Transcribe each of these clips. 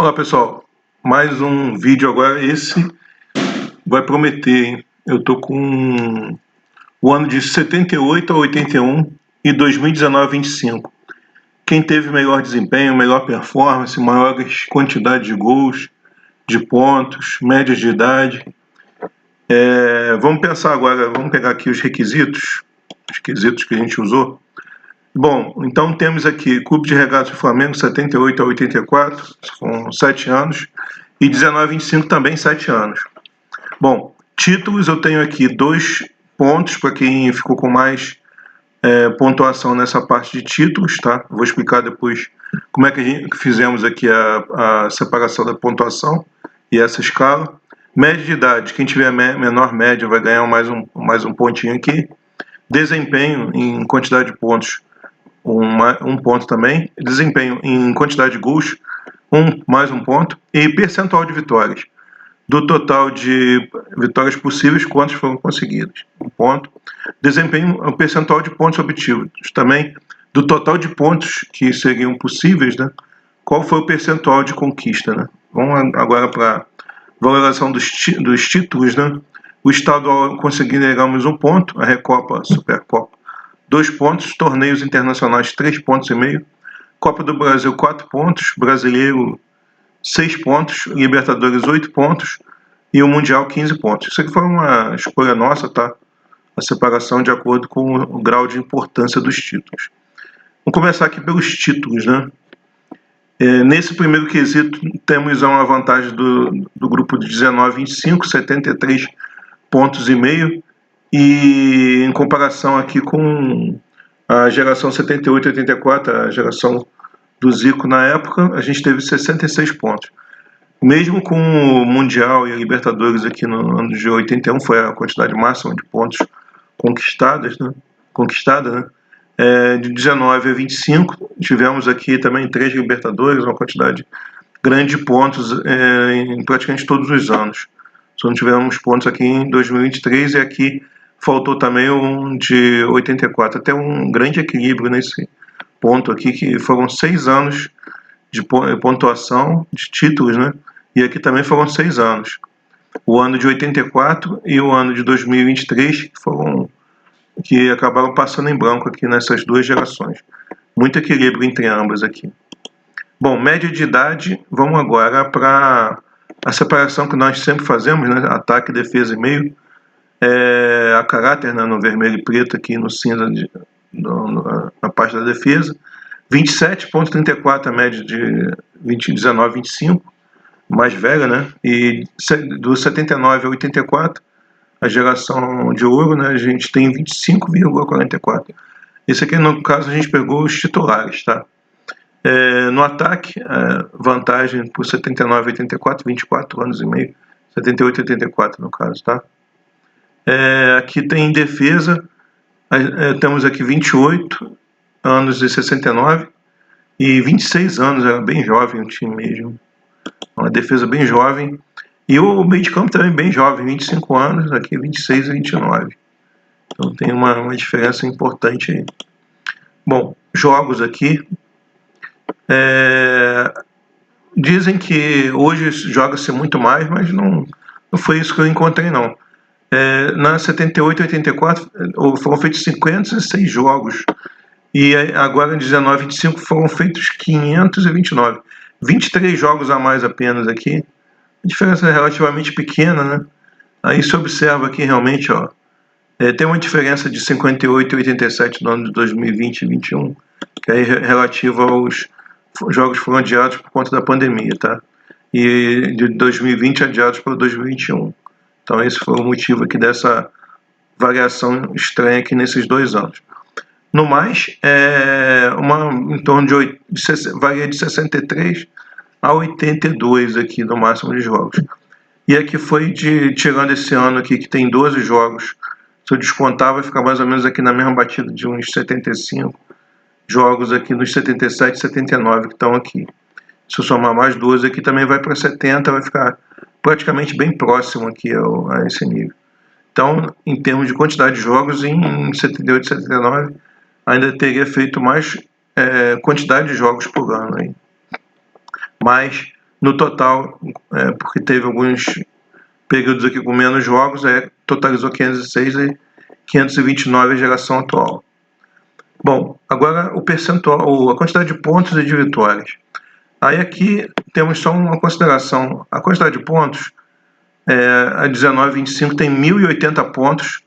Olá pessoal, mais um vídeo agora. Esse vai prometer, hein? Eu tô com o ano de 78 a 81 e 2019 a 25. Quem teve melhor desempenho, melhor performance, maiores quantidades de gols, de pontos, médias de idade. Vamos pensar agora, vamos pegar aqui os requisitos que a gente usou. Bom, então temos aqui Clube de Regatas do Flamengo, 78 a 84, são 7 anos, e 19 a 25 também 7 anos. Bom, títulos eu tenho aqui 2 pontos para quem ficou com mais pontuação nessa parte de títulos, tá? Vou explicar depois como é que fizemos aqui a separação da pontuação e essa escala. Média de idade, quem tiver menor média vai ganhar mais um pontinho aqui. Desempenho em quantidade de pontos, um ponto também. Desempenho em quantidade de gols, mais um ponto. E percentual de vitórias. Do total de vitórias possíveis, quantas foram conseguidas? Um ponto. Desempenho, o percentual de pontos obtidos. Também, do total de pontos que seriam possíveis, né? Qual foi o percentual de conquista, né? Vamos agora para a valoração dos títulos, né? O estadual conseguimos 1 ponto, a Recopa, a Supercopa, 2 pontos, torneios internacionais 3,5 pontos, Copa do Brasil 4 pontos, Brasileiro 6 pontos, Libertadores 8 pontos e o Mundial 15 pontos. Isso aqui foi uma escolha nossa, tá? A separação de acordo com o grau de importância dos títulos. Vamos começar aqui pelos títulos, né? Nesse primeiro quesito, temos uma vantagem do grupo de 19 a 25, 73 pontos e meio, e em comparação aqui com a geração 78 a 84, a geração do Zico na época, a gente teve 66 pontos. Mesmo com o Mundial e a Libertadores aqui no ano de 81, foi a quantidade máxima de pontos conquistada, né? De 19 a 25, tivemos aqui também 3 Libertadores, uma quantidade grande de pontos em praticamente todos os anos. Só não tivemos pontos aqui em 2023 e aqui faltou também um de 84. Até um grande equilíbrio nesse ponto aqui, que foram 6 anos de pontuação de títulos, né? E aqui também foram 6 anos. O ano de 84 e o ano de 2023 que acabaram passando em branco aqui nessas duas gerações. Muito equilíbrio entre ambas aqui. Bom, média de idade, vamos agora para a separação que nós sempre fazemos, né? Ataque, defesa e meio. A caráter, né? No vermelho e preto aqui, no cinza na parte da defesa. 27,34 a média de 19 a 25, mais velha, né? E do 79 a 84, a geração de ouro, né? A gente tem 25,44. Esse aqui, no caso, a gente pegou os titulares, tá? No ataque, vantagem por 79 a 84, 24 anos e meio, 78 a 84 no caso, tá? Aqui tem defesa, temos aqui 28 anos e 69 e 26 anos, era bem jovem o time mesmo, uma defesa bem jovem, e o meio de campo também bem jovem, 25 anos, aqui 26 e 29, então tem uma diferença importante aí. Bom, jogos aqui, dizem que hoje joga-se muito mais, mas não foi isso que eu encontrei não. Na 78 e 84 foram feitos 56 jogos, e agora em 19 e 25 foram feitos 529. 23 jogos a mais apenas aqui. A diferença é relativamente pequena, né? Aí se observa aqui realmente, ó, tem uma diferença de 58 e 87 no ano de 2020 e 2021, que é relativa aos jogos que foram adiados por conta da pandemia, tá? E de 2020 adiados para 2021. Então esse foi o motivo aqui dessa variação estranha aqui nesses 2 anos. No mais, em torno varia de 63 a 82 aqui no máximo de jogos. E aqui foi tirando esse ano aqui que tem 12 jogos, se eu descontar vai ficar mais ou menos aqui na mesma batida de uns 75 jogos aqui nos 77, 79 que estão aqui. Se eu somar mais 12 aqui também vai para 70, vai ficar praticamente bem próximo aqui a esse nível. Então, em termos de quantidade de jogos, em 78 e 79 ainda teria feito mais quantidade de jogos por ano aí. Mas No total, porque teve alguns períodos aqui com menos jogos, totalizou 506 e 529 a geração atual. Bom, agora o percentual, a quantidade de pontos e de vitórias. Aí aqui temos só uma consideração. A quantidade de pontos, a 1925 tem 1.080 pontos,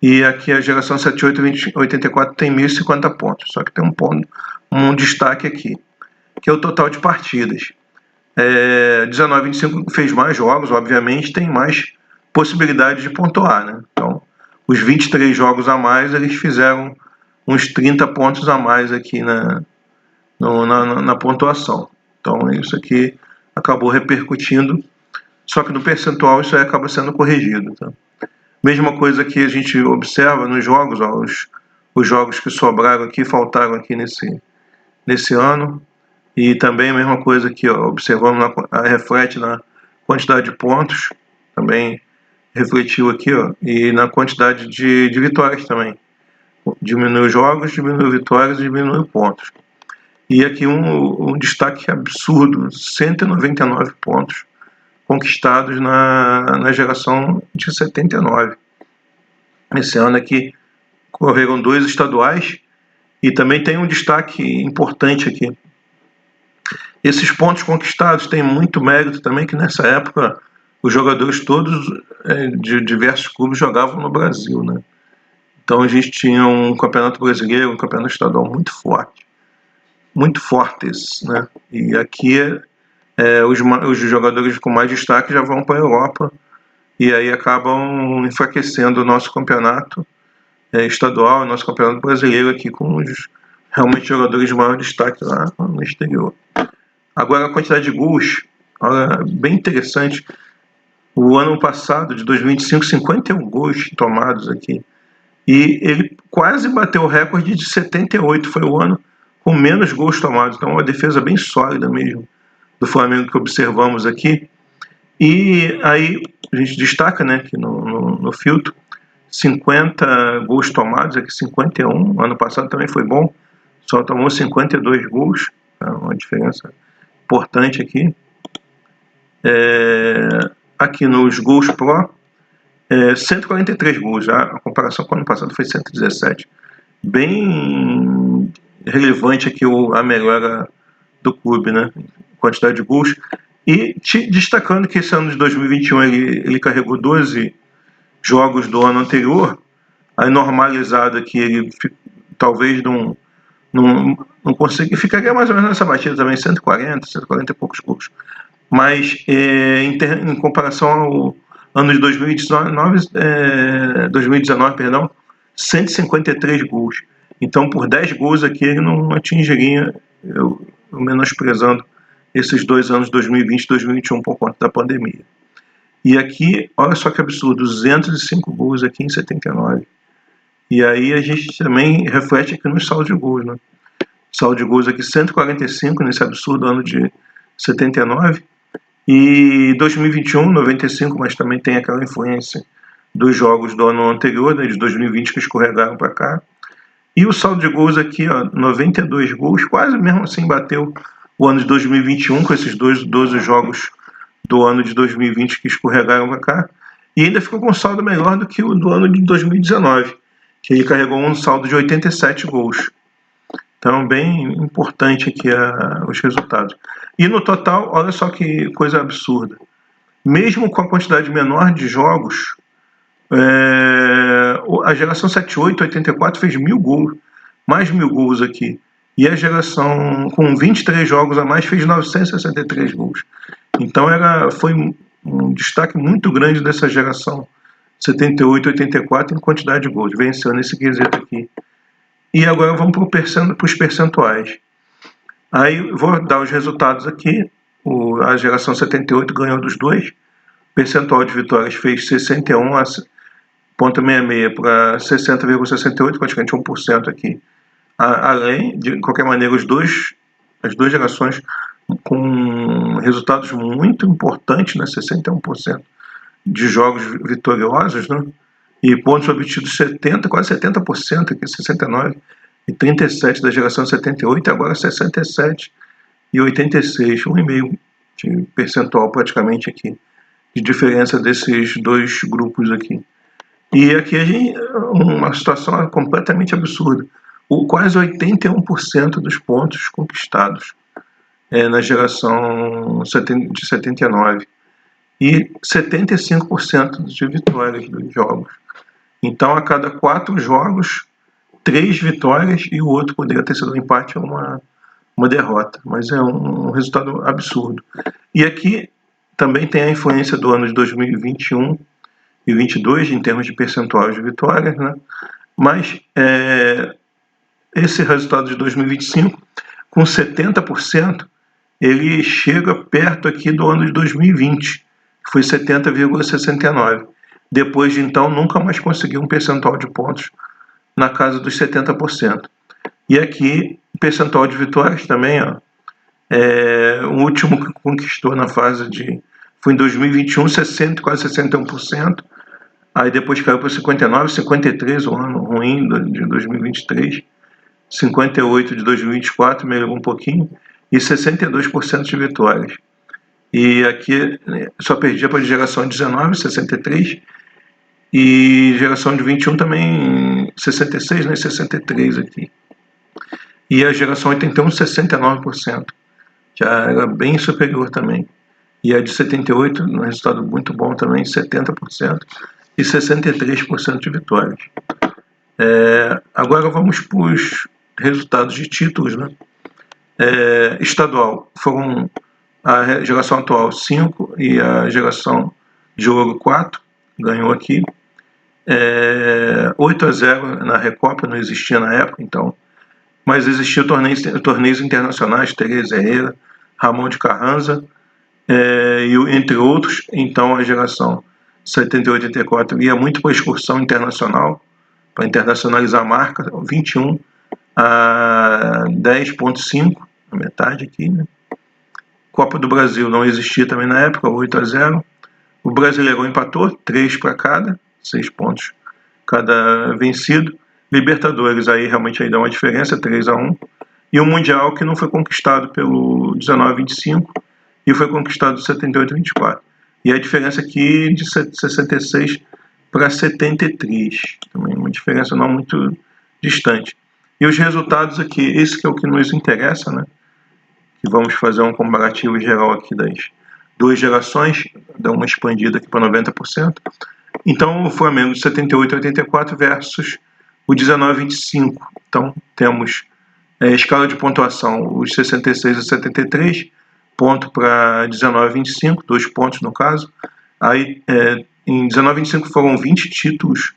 e aqui a geração 78-84 tem 1.050 pontos. Só que tem um destaque aqui, que é o total de partidas. 1925 fez mais jogos, obviamente, tem mais possibilidade de pontuar, né? Então, os 23 jogos a mais, eles fizeram uns 30 pontos a mais aqui na pontuação. Então, isso aqui acabou repercutindo, só que no percentual isso aí acaba sendo corrigido. Tá? Mesma coisa que a gente observa nos jogos, os jogos que sobraram aqui, faltaram aqui nesse ano. E também a mesma coisa que observamos, reflete na quantidade de pontos, também refletiu aqui, e na quantidade de vitórias também. Diminui jogos, diminui vitórias e diminui pontos. E aqui um destaque absurdo, 199 pontos conquistados na geração de 79. Esse ano aqui correram 2 estaduais, e também tem um destaque importante aqui. Esses pontos conquistados têm muito mérito também, que nessa época os jogadores todos de diversos clubes jogavam no Brasil, né? Então a gente tinha um campeonato brasileiro, um campeonato estadual muito fortes, né? E aqui os jogadores com mais destaque já vão para a Europa, e aí acabam enfraquecendo o nosso campeonato estadual, o nosso campeonato brasileiro aqui com os realmente jogadores de maior destaque lá no exterior. Agora a quantidade de gols, olha, bem interessante. O ano passado, de 2025, 51 gols tomados aqui. E ele quase bateu o recorde de 78. Foi o ano com menos gols tomados. Então, uma defesa bem sólida mesmo do Flamengo que observamos aqui. E aí a gente destaca, né, que no filtro, 50 gols tomados, aqui 51. Ano passado também foi bom, só tomou 52 gols. É uma diferença importante aqui. Aqui nos gols pro, 143 gols. A comparação com o ano passado foi 117. Bem relevante aqui a melhora do clube, né? Quantidade de gols. E destacando que esse ano de 2021 ele carregou 12 jogos do ano anterior, aí normalizado aqui, ele talvez não conseguiria, ficaria mais ou menos nessa batida também, 140 e poucos gols. Mas em comparação ao ano de 2019, 153 gols. Então, por 10 gols aqui, ele não atingiria, eu menosprezando esses 2 anos, 2020 e 2021, por conta da pandemia. E aqui, olha só que absurdo, 205 gols aqui em 79. E aí a gente também reflete aqui no saldo de gols, né? Saldo de gols aqui 145 nesse absurdo ano de 79. E 2021, 95, mas também tem aquela influência dos jogos do ano anterior, né, de 2020, que escorregaram para cá. E o saldo de gols aqui, 92 gols, quase mesmo assim bateu o ano de 2021, com esses 12 jogos do ano de 2020 que escorregaram para cá. E ainda ficou com um saldo melhor do que o do ano de 2019, que ele carregou um saldo de 87 gols. Então, bem importante aqui os resultados. E no total, olha só que coisa absurda. Mesmo com a quantidade menor de jogos, a geração 78-84 fez 1.000 gols, mais 1.000 gols aqui. E a geração com 23 jogos a mais fez 963 gols. Então foi um destaque muito grande dessa geração 78-84 em quantidade de gols. Venceu nesse quesito aqui. E agora vamos para os percentuais. Aí vou dar os resultados aqui. A geração 78 ganhou dos dois. O percentual de vitórias fez 61,66 para 60,68, praticamente 1% aqui. Além, de qualquer maneira, as duas gerações com resultados muito importantes, né? 61% de jogos vitoriosos, né? E pontos obtidos 70, quase 70%, aqui 69 e 37 da geração 78, e agora 67 e 86, 1,5 de percentual praticamente aqui, de diferença desses dois grupos aqui. E aqui a gente, uma situação completamente absurda. Quase 81% dos pontos conquistados na geração de 79 e 75% de vitórias dos jogos. Então, a cada 4 jogos, 3 vitórias e o outro poderia ter sido um empate ou uma derrota. Mas é um resultado absurdo. E aqui também tem a influência do ano de 2021 e 22 em termos de percentual de vitórias, né? Mas esse resultado de 2025, com 70%, ele chega perto aqui do ano de 2020, que foi 70,69%. Depois de então, nunca mais conseguiu um percentual de pontos na casa dos 70%. E aqui, o percentual de vitórias também, ó, o último que conquistou na fase de... foi em 2021, 60, quase 61%. Aí depois caiu para 59, 53, o ano ruim de 2023. 58 de 2024, melhorou um pouquinho. E 62% de vitórias. E aqui só perdia para a geração 19, 63. E geração de 21 também 66, né? 63 aqui. E a geração 81, 69%. Já era bem superior também. E a de 78, um resultado muito bom também, 70% e 63% de vitórias. Agora vamos para os resultados de títulos, né? Estadual, foram a geração atual 5 e a geração de ouro 4, ganhou aqui. 8-0 na Recopa, não existia na época, então, mas existiam torneios internacionais, Teresa Herrera, Ramon de Carranza, entre outros. Então a geração 78-84 ia muito para a excursão internacional, para internacionalizar a marca, 21 a 10,5, a metade aqui, né? Copa do Brasil não existia também na época, 8-0. O Brasileirão empatou, 3 para cada, 6 pontos cada vencido. Libertadores, aí realmente aí dá uma diferença, 3-1. E o Mundial, que não foi conquistado pelo 19-25 e foi conquistado 78-24. E a diferença aqui de 66 para 73, também uma diferença não muito distante. E os resultados aqui, esse que é o que nos interessa, né? E vamos fazer um comparativo geral aqui das duas gerações, dar uma expandida aqui para 90%. Então, o Flamengo de 78 a 84 versus o 19 a 25. Então, temos escala de pontuação, os 66 a 73, ponto para 19 a 25, 2 pontos no caso. Aí, em 19 a 25 foram 20 títulos,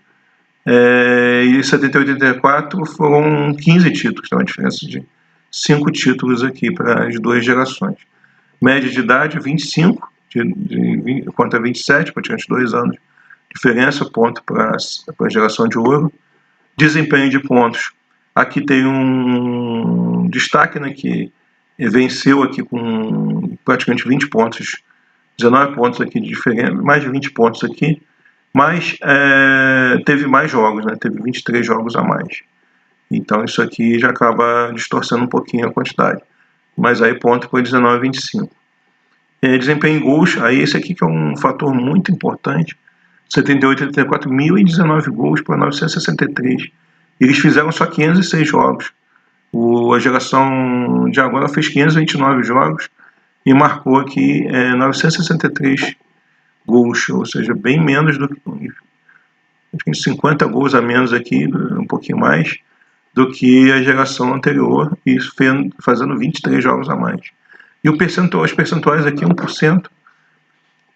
e 78 a 84 foram 15 títulos, então a diferença de 5 títulos aqui para as duas gerações. Média de idade, 25, contra 27, praticamente 2 anos. Diferença, ponto para a geração de ouro. Desempenho de pontos. Aqui tem um destaque, né, que venceu aqui com praticamente 20 pontos, 19 pontos aqui de diferença, mais de 20 pontos aqui, mas teve mais jogos, né, teve 23 jogos a mais. Então isso aqui já acaba distorcendo um pouquinho a quantidade. Mas aí ponto para 19 a 25. Desempenho em gols, aí esse aqui que é um fator muito importante. 78 a 84, 1.019 gols para 963. Eles fizeram só 506 jogos. A geração de agora fez 529 jogos e marcou aqui 963 gols, ou seja, bem menos do que 50 gols a menos aqui, um pouquinho mais do que a geração anterior, e fazendo 23 jogos a mais. E os percentuais aqui, 1%,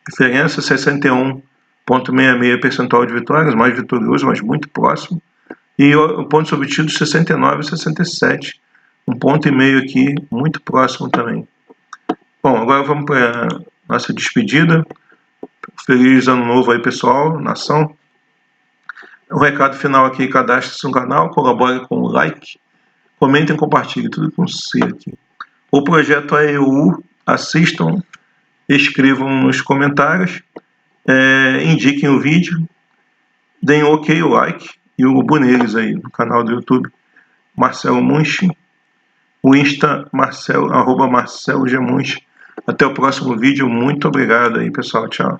diferença 61,66 percentual de vitórias, mais vitorioso, mas muito próximo. E o pontos obtidos 69 e 67, 1,5 ponto aqui, muito próximo também. Bom, agora vamos para a nossa despedida. Feliz ano novo aí, pessoal, nação. O recado final aqui: cadastre-se no canal, colabore com o like, comentem e compartilhem, tudo com C aqui. O projeto AEU, assistam, escrevam nos comentários, indiquem o vídeo, deem o ok, o like e o neles aí no canal do YouTube, Marcelo Munch, o Insta, @Marcelo G. Munch, Até o próximo vídeo. Muito obrigado aí, pessoal. Tchau.